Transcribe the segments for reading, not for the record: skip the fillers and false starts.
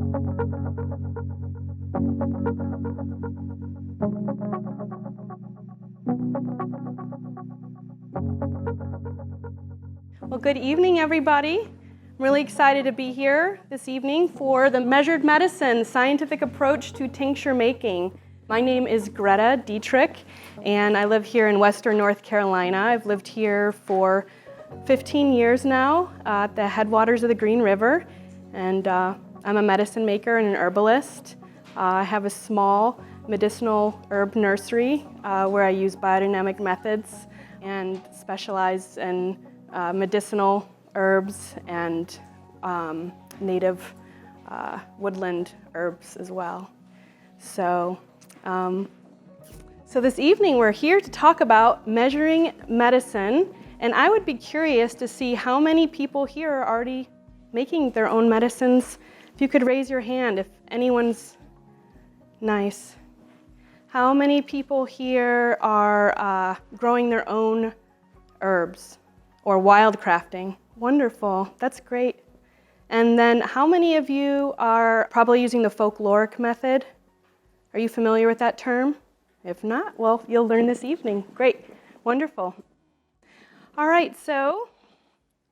Well, good evening, everybody. I'm really excited to be here this evening for the Measured Medicine Scientific Approach to Tincture Making. My name is Greta Dietrich, and I live here in Western North Carolina. I've lived here for 15 years now at the headwaters of the Green River, and I'm a medicine maker and an herbalist. I have a small medicinal herb nursery where I use biodynamic methods and specialize in medicinal herbs and native woodland herbs as well. So this evening we're here to talk about measuring medicine, and I would be curious to see how many people here are already making their own medicines. If you could raise your hand if anyone's nice. How many people here are growing their own herbs or wildcrafting? Wonderful, that's great. And then how many of you are probably using the folkloric method? Are you familiar with that term? If not, well, you'll learn this evening. Great, wonderful. All right, so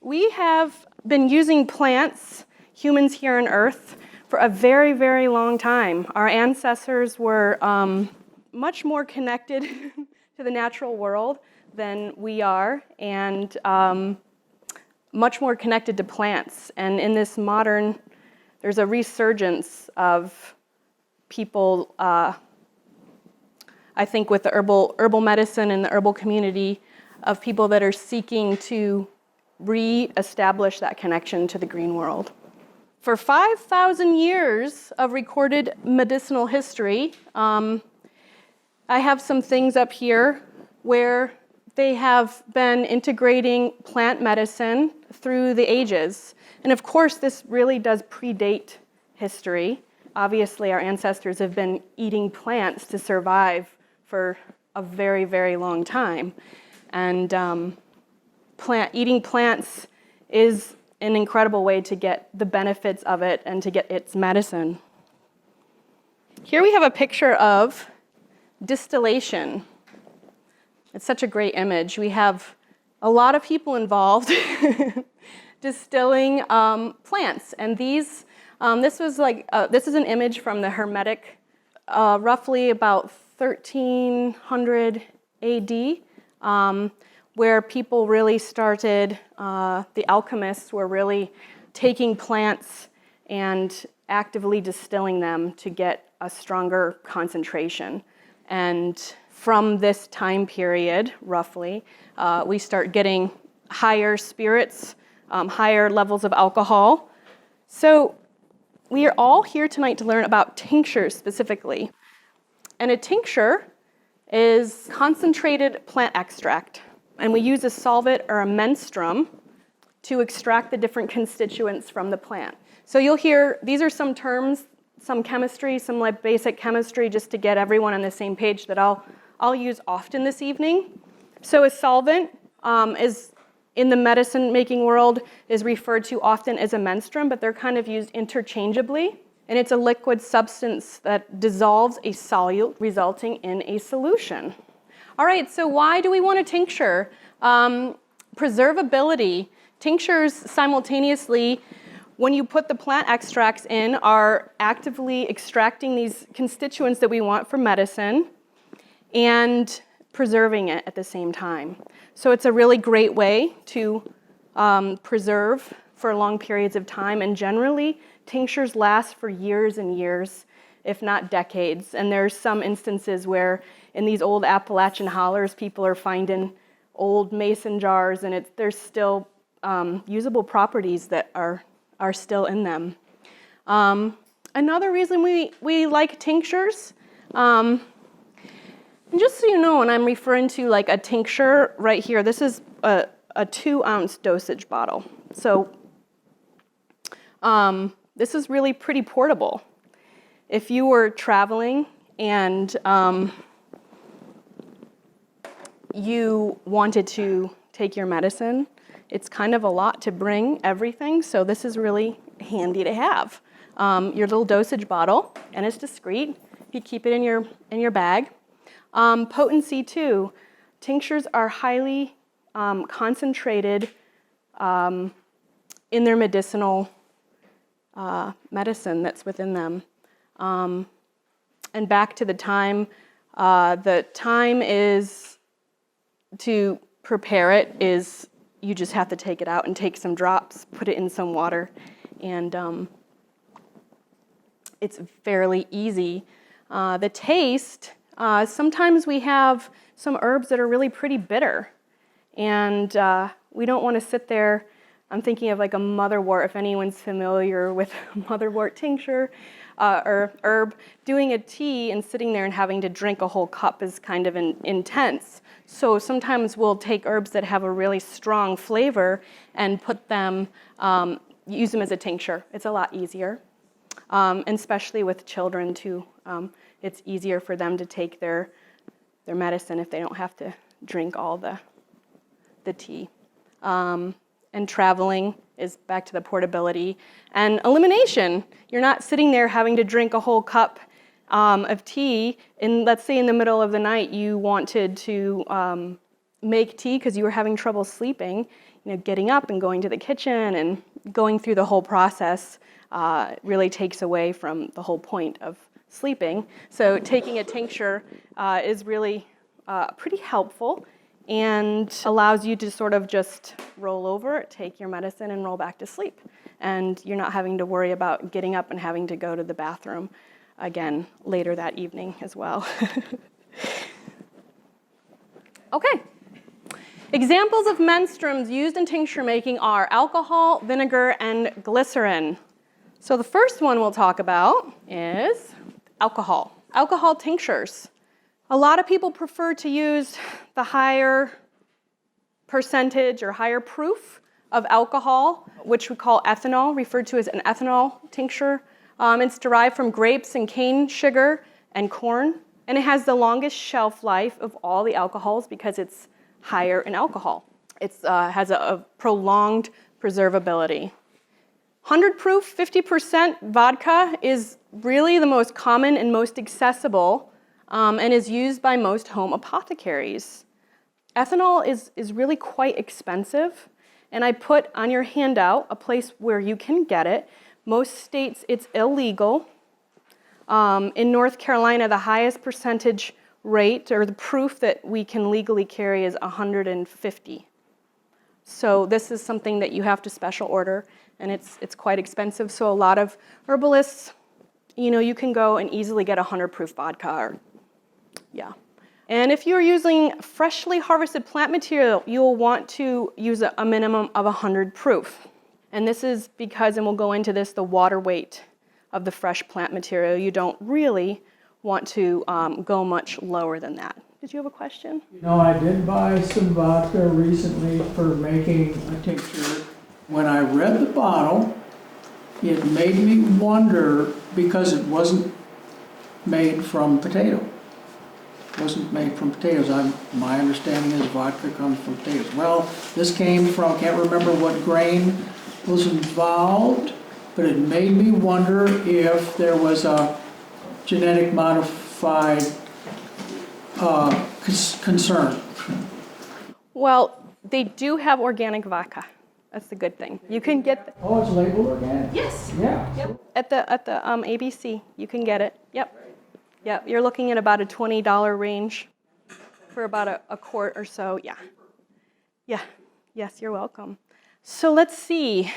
we have been using plants, humans here on Earth, for a very, very long time. Our ancestors were much more connected to the natural world than we are, and much more connected to plants. And in this modern, there's a resurgence of people, I think with the herbal medicine and the herbal community, of people that are seeking to re-establish that connection to the green world. For 5,000 years of recorded medicinal history, I have some things up here where they have been integrating plant medicine through the ages. And of course, this really does predate history. Obviously, our ancestors have been eating plants to survive for a very, very long time. And eating plants is an incredible way to get the benefits of it and to get its medicine. Here we have a picture of distillation. It's such a great image. We have a lot of people involved distilling plants, and this is an image from the Hermetic, roughly about 1300 AD, where people really started. The alchemists were really taking plants and actively distilling them to get a stronger concentration. And from this time period, roughly, we start getting higher spirits, higher levels of alcohol. So we are all here tonight to learn about tinctures specifically. And a tincture is concentrated plant extract. And we use a solvent or a menstruum to extract the different constituents from the plant. So you'll hear, these are some terms, some chemistry, some like basic chemistry, just to get everyone on the same page that I'll use often this evening. So a solvent is, in the medicine making world, is referred to often as a menstruum, but they're kind of used interchangeably. And it's a liquid substance that dissolves a solute, resulting in a solution. All right, so why do we want a tincture? Preservability. Tinctures simultaneously, when you put the plant extracts in, are actively extracting these constituents that we want for medicine and preserving it at the same time. So it's a really great way to preserve for long periods of time, and generally tinctures last for years and years, if not decades. And there's some instances where in these old Appalachian hollers, people are finding old mason jars, and there's still usable properties that are still in them. Another reason we like tinctures, and just so you know, when I'm referring to like a tincture right here, this is a 2-ounce dosage bottle. So this is really pretty portable. If you were traveling and you wanted to take your medicine, it's kind of a lot to bring everything, so this is really handy to have. your little dosage bottle, and it's discreet. You keep it in your bag. Potency too. Tinctures are highly concentrated in their medicinal medicine that's within them. And back to the time is to prepare it is you just have to take it out and take some drops, put it in some water, and it's fairly easy. The taste, sometimes we have some herbs that are really pretty bitter, and we don't want to sit there. I'm thinking of like a motherwort, if anyone's familiar with motherwort tincture or herb. Doing a tea and sitting there and having to drink a whole cup is kind of intense. So sometimes we'll take herbs that have a really strong flavor and put them, use them as a tincture. It's a lot easier, and especially with children too. It's easier for them to take their medicine if they don't have to drink all the tea. And traveling is back to the portability. And elimination, you're not sitting there having to drink a whole cup of tea. And let's say in the middle of the night you wanted to make tea because you were having trouble sleeping. Getting up and going to the kitchen and going through the whole process really takes away from the whole point of sleeping. So taking a tincture is really pretty helpful and allows you to sort of just roll over, take your medicine, and roll back to sleep. And you're not having to worry about getting up and having to go to the bathroom again later that evening as well. Okay. Examples of menstruums used in tincture making are alcohol, vinegar, and glycerin. So the first one we'll talk about is alcohol. Alcohol tinctures. A lot of people prefer to use the higher percentage or higher proof of alcohol, which we call ethanol, referred to as an ethanol tincture. It's derived from grapes and cane sugar and corn, and it has the longest shelf life of all the alcohols because it's higher in alcohol. It has a prolonged preservability. 100 proof, 50% vodka is really the most common and most accessible and is used by most home apothecaries. Ethanol is really quite expensive, and I put on your handout a place where you can get it. Most states it's illegal. In North Carolina, the highest percentage rate or the proof that we can legally carry is 150. So this is something that you have to special order, and it's quite expensive. So a lot of herbalists, you can go and easily get 100 proof vodka. And if you're using freshly harvested plant material, you'll want to use a minimum of 100 proof. And this is because, and we'll go into this, the water weight of the fresh plant material. You don't really want to go much lower than that. Did you have a question? I did buy some vodka recently for making a tincture. When I read the bottle, it made me wonder, because it wasn't made from potato. It wasn't made from potatoes. My understanding is vodka comes from potatoes. Well, this came from, I can't remember what grain was involved, but it made me wonder if there was a genetic modified concern. Well, they do have organic vodka. That's the good thing. You can get. Oh, it's labeled organic. Yes. Yeah. Yep. At the ABC, you can get it. Yep. Yep. You're looking at about a $20 range for about a quart or so. Yeah. Yeah. Yes, you're welcome. So let's see.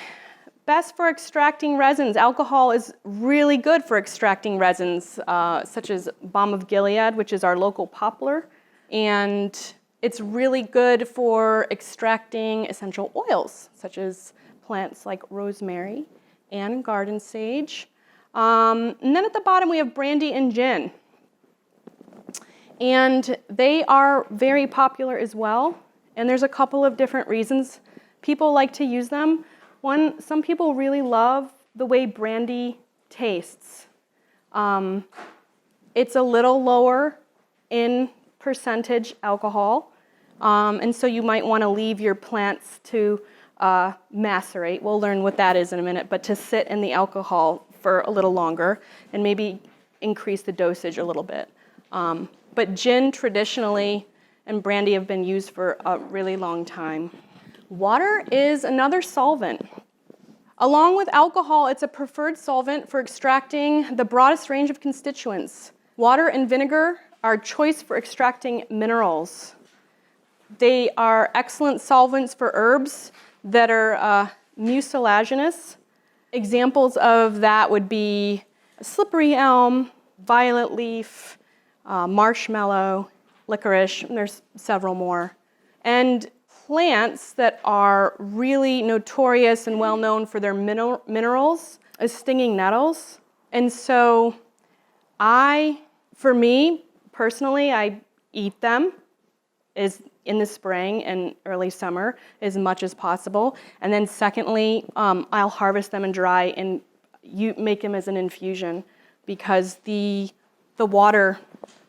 Best for extracting resins. Alcohol is really good for extracting resins, such as Balm of Gilead, which is our local poplar. And it's really good for extracting essential oils, such as plants like rosemary and garden sage. And then at the bottom, we have brandy and gin. And they are very popular as well. And there's a couple of different reasons people like to use them. One, some people really love the way brandy tastes. It's a little lower in percentage alcohol, and so you might want to leave your plants to macerate. We'll learn what that is in a minute, but to sit in the alcohol for a little longer and maybe increase the dosage a little bit. But gin traditionally and brandy have been used for a really long time. Water is another solvent. Along with alcohol, it's a preferred solvent for extracting the broadest range of constituents. Water and vinegar are choice for extracting minerals. They are excellent solvents for herbs that are mucilaginous. Examples of that would be slippery elm, violet leaf, marshmallow, licorice, and there's several more. And plants that are really notorious and well known for their minerals is stinging nettles. And so for me, personally, I eat them in the spring and early summer as much as possible. And then secondly, I'll harvest them and dry and make them as an infusion because the water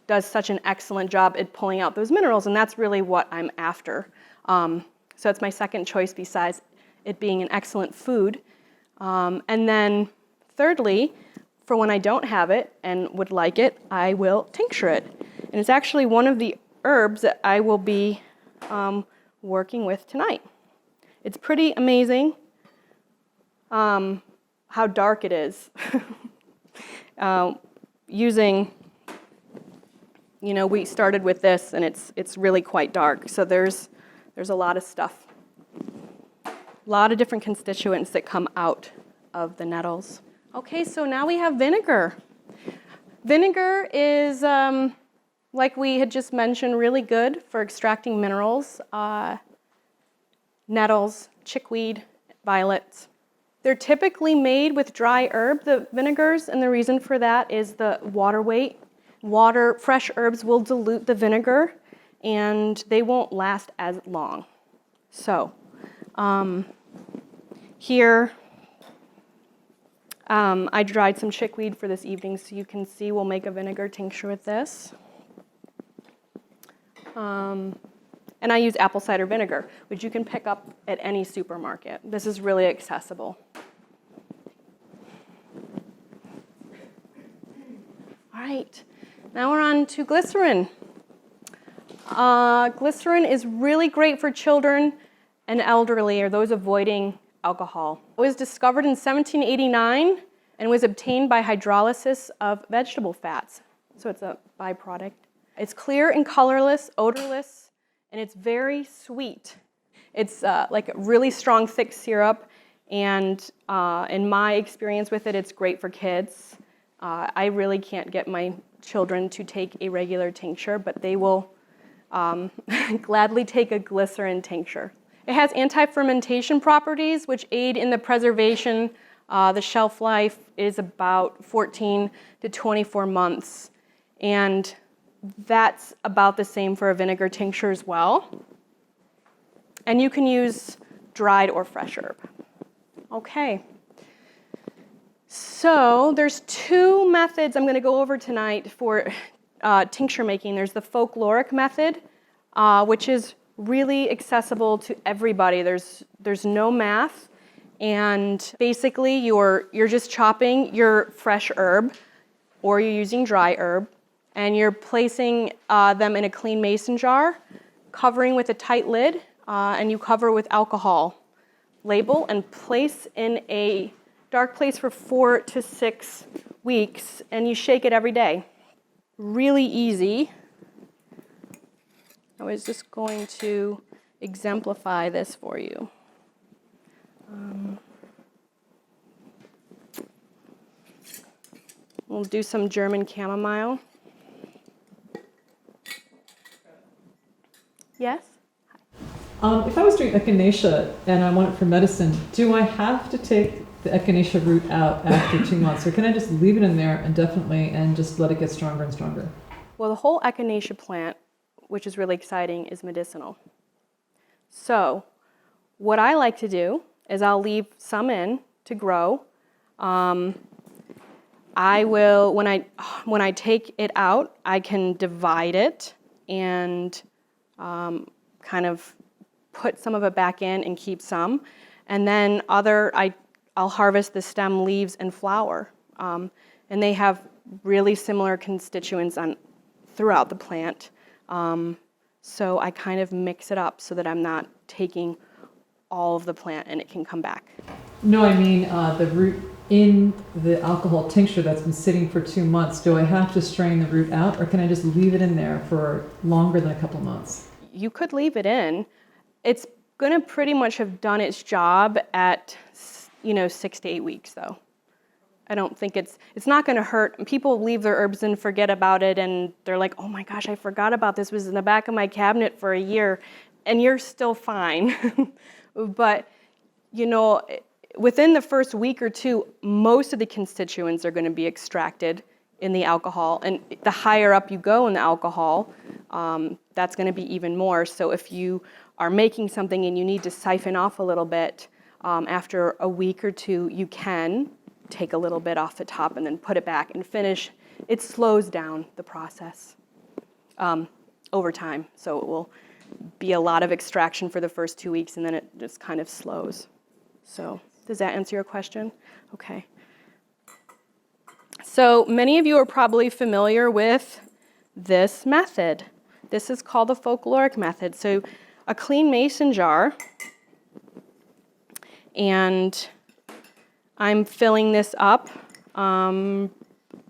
does such an excellent job at pulling out those minerals, and that's really what I'm after. So it's my second choice besides it being an excellent food. And then thirdly, for when I don't have it and would like it, I will tincture it. And it's actually one of the herbs that I will be working with tonight. It's pretty amazing how dark it is. We started with this, and it's really quite dark. So there's a lot of stuff, a lot of different constituents that come out of the nettles. Okay, so now we have vinegar. Vinegar is, like we had just mentioned, really good for extracting minerals, nettles, chickweed, violets. They're typically made with dry herb, the vinegars, and the reason for that is the water weight. Fresh herbs will dilute the vinegar, and they won't last as long. So, here, I dried some chickweed for this evening, so you can see we'll make a vinegar tincture with this. And I use apple cider vinegar, which you can pick up at any supermarket. This is really accessible. All right, now we're on to glycerin. Glycerin is really great for children and elderly, or those avoiding alcohol. It was discovered in 1789 and was obtained by hydrolysis of vegetable fats. So it's a byproduct. It's clear and colorless, odorless, and it's very sweet. It's like a really strong, thick syrup, and in my experience with it, it's great for kids. I really can't get my children to take a regular tincture, but they will gladly take a glycerin tincture. It has anti-fermentation properties, which aid in the preservation. The shelf life is about 14 to 24 months, and that's about the same for a vinegar tincture as well. And you can use dried or fresh herb. Okay. So there's two methods I'm going to go over tonight for tincture making. There's the Folkloric Method, which is really accessible to everybody. There's no math, and basically you're just chopping your fresh herb, or you're using dry herb, and you're placing them in a clean mason jar, covering with a tight lid, and you cover with alcohol. Label and place in a dark place for 4 to 6 weeks, and you shake it every day. Really easy. I was just going to exemplify this for you. We'll do some German chamomile. Yes? If I was doing echinacea and I want it for medicine, do I have to take the echinacea root out after 2 months, or can I just leave it in there indefinitely and just let it get stronger and stronger? Well, the whole echinacea plant, which is really exciting, is medicinal. So what I like to do is I'll leave some in to grow. I will, when I take it out, I can divide it and kind of put some of it back in and keep some. And then I'll harvest the stem, leaves, and flower. And they have really similar constituents throughout the plant. So I kind of mix it up so that I'm not taking all of the plant and it can come back. No, I mean the root in the alcohol tincture that's been sitting for 2 months. Do I have to strain the root out, or can I just leave it in there for longer than a couple months? You could leave it in. It's going to pretty much have done its job at 6 to 8 weeks, though. I don't think it's not going to hurt. People leave their herbs and forget about it, and they're like, oh my gosh, I forgot about this. It was in the back of my cabinet for a year, and you're still fine. But, within the first week or two, most of the constituents are going to be extracted in the alcohol. And the higher up you go in the alcohol, that's going to be even more. So if you are making something and you need to siphon off a little bit, after a week or two, you can take a little bit off the top and then put it back and finish. It slows down the process over time. So it will be a lot of extraction for the first 2 weeks, and then it just kind of slows. So does that answer your question? Okay. So many of you are probably familiar with this method. This is called the Folkloric Method. So a clean mason jar, and I'm filling this up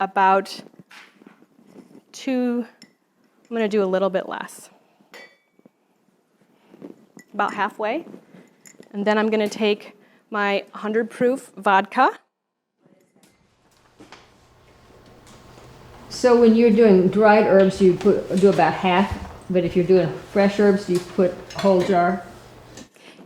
about I'm going to do a little bit less, about halfway. And then I'm going to take my 100 proof vodka. So when you're doing dried herbs, you do about half, but if you're doing fresh herbs, you put whole jar?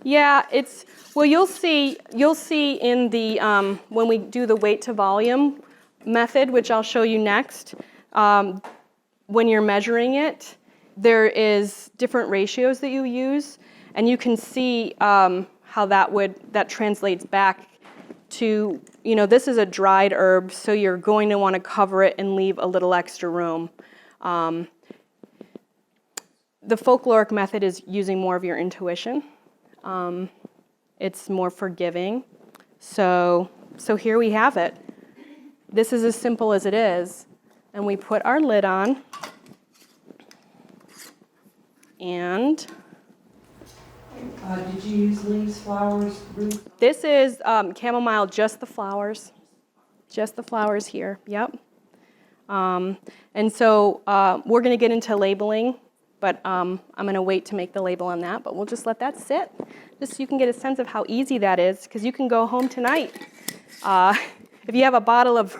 Yeah, you'll see in the, when we do the weight to volume method, which I'll show you next, when you're measuring it, there is different ratios that you use, and you can see how that translates back to, this is a dried herb, so you're going to want to cover it and leave a little extra room. The folkloric method is using more of your intuition. It's more forgiving. So here we have it. This is as simple as it is. And we put our lid on. And did you use leaves, flowers, roots? this is chamomile, just the flowers. Just the flowers here, yep. And so we're going to get into labeling, but I'm going to wait to make the label on that, but we'll just let that sit, just so you can get a sense of how easy that is, because you can go home tonight. If you have a bottle of,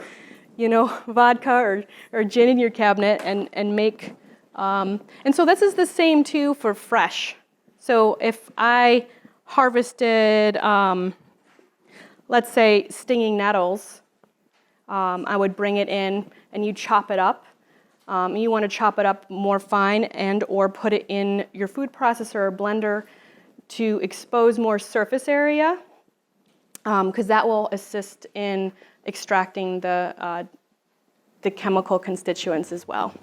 vodka or gin in your cabinet and make, and so this is the same too for fresh. So if I harvested, let's say, stinging nettles, I would bring it in and you chop it up. You want to chop it up more fine and or put it in your food processor or blender to expose more surface area, because that will assist in extracting the chemical constituents as well.